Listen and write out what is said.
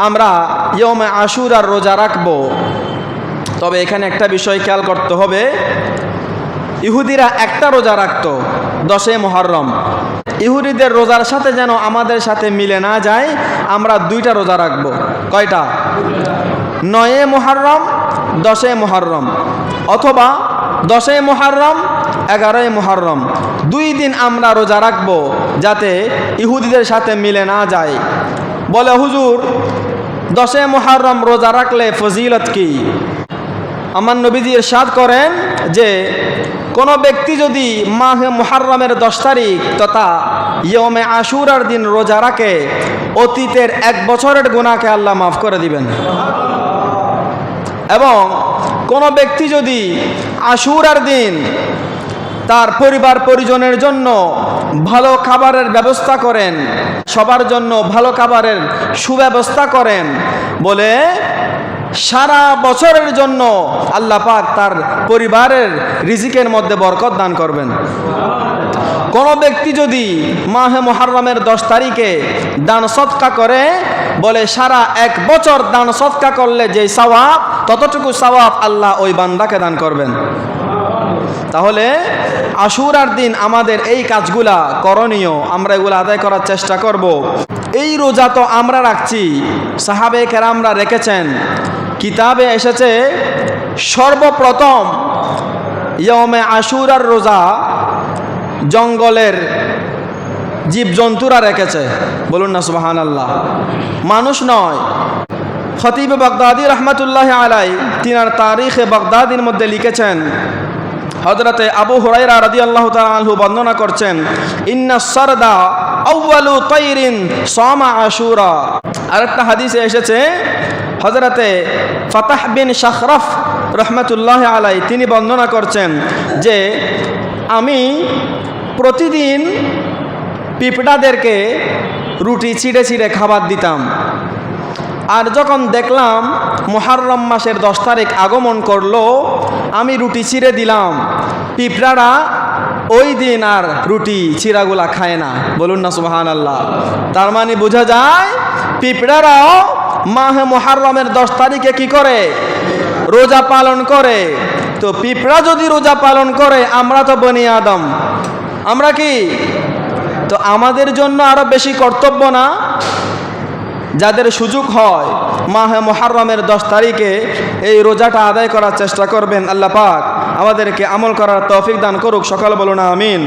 আমরা ইয়মে আশুরার রোজা রাখব। তবে এখানে একটা বিষয় খেয়াল করতে হবে, ইহুদিরা একটা রোজা রাখত 10 মুহররম। ইহুদিদের রোজার সাথে যেন আমাদের সাথে মিলে না যায়, আমরা 2টা রোজা রাখব। কয়টা? 9 মুহররম, 10 মুহররম, অথবা 10 মুহররম, 11 মুহররম। 2 দিন আমরা রোজা রাখব যাতে ইহুদিদের সাথে মিলে না যায়। বলে হুজুর 10 মুহররম রোজা রাখলে ফজিলত কি? আমার নবীজি ইরশাদ করেন যে কোন ব্যক্তি যদি মাহে মুহররমের 10 তারিখ তথা ইয়মে আশুরার দিন রোজা রাখে, অতীতের 1 বছরের গুনাহকে আল্লাহ মাফ করে দিবেন। এবং কোন ব্যক্তি যদি আশুরার দিন তার পরিবার পরিজনের জন্য ভালো খাবারের ব্যবস্থা করেন, সবার জন্য ভালো খাবারের সুব্যবস্থা করেন, বলে সারা বছরের জন্য আল্লাহ পাক তার পরিবারের রিজিকের মধ্যে বরকত দান করবেন। কোন ব্যক্তি যদি মাহে মুহররমের 10 তারিখে দান সদকা করে, বলে সারা 1 বছর দান সদকা করলে যে সওয়াব, ততটুকু সওয়াব আল্লাহ ওই বান্দাকে দান করবেন। তাহলে আশুরার দিন আমাদের এই কাজগুলা করণীয়, আমরা এগুলো আদায় করার চেষ্টা করব। এই রোজা তো আমরা রাখছি, সাহাবে কেরামরা রেখেছেন। কিতাবে এসেছে সর্বপ্রথম ইয়মে আশুরার রোজা জঙ্গলের জীবজন্তুরা রেখেছে। বলুন না সুবহানাল্লাহ। মানুষ নয়। খতিব বাগদাদি রহমতুল্লাহ আলাই তিনার তারিখে বাগদাদির মধ্যে লিখেছেন, হযরতে আবু হুরায়রা রাদিয়াল্লাহু তাআলা আনহু বর্ণনা করছেন, ইন্না সারদা আউয়ালু তাইরিন সামা আশুরা। আরেকটা হাদিসে এসেছে, হযরতে ফাতাহ বিন শাখরাফ রহমতুল্লাহ আলাই তিনি বর্ণনা করছেন যে আমি প্রতিদিন পিঁপড়াদেরকে রুটি ছিঁড়ে ছিঁড়ে খাবার দিতাম। আর যখন দেখলাম মুহররম মাসের 10 তারিখ আগমন করলো, আমি রুটি ছিঁড়ে দিলাম। পিঁপড়ারা ওই দিন আর রুটি ছিঁড়াগুলা খায় না। বলুন না সুবহানাল্লাহ। তার মানে বোঝা যায় পিঁপড়ারাও মাহে মুহররমের 10 তারিখে কি করে? রোজা পালন করে। তো পিঁপড়া যদি রোজা পালন করে, আমরা তো বনি আদম, আমরা কি? তো আমাদের জন্য আরো বেশি কর্তব্য না? যাদের সুযোগ হয় মাহে মুহররমের 10 তারিখে এই রোজাটা আদায় করার চেষ্টা করবেন। আল্লাহ পাক আমাদেরকে আমল করার তৌফিক দান করুক। সকল বলুন আমিন।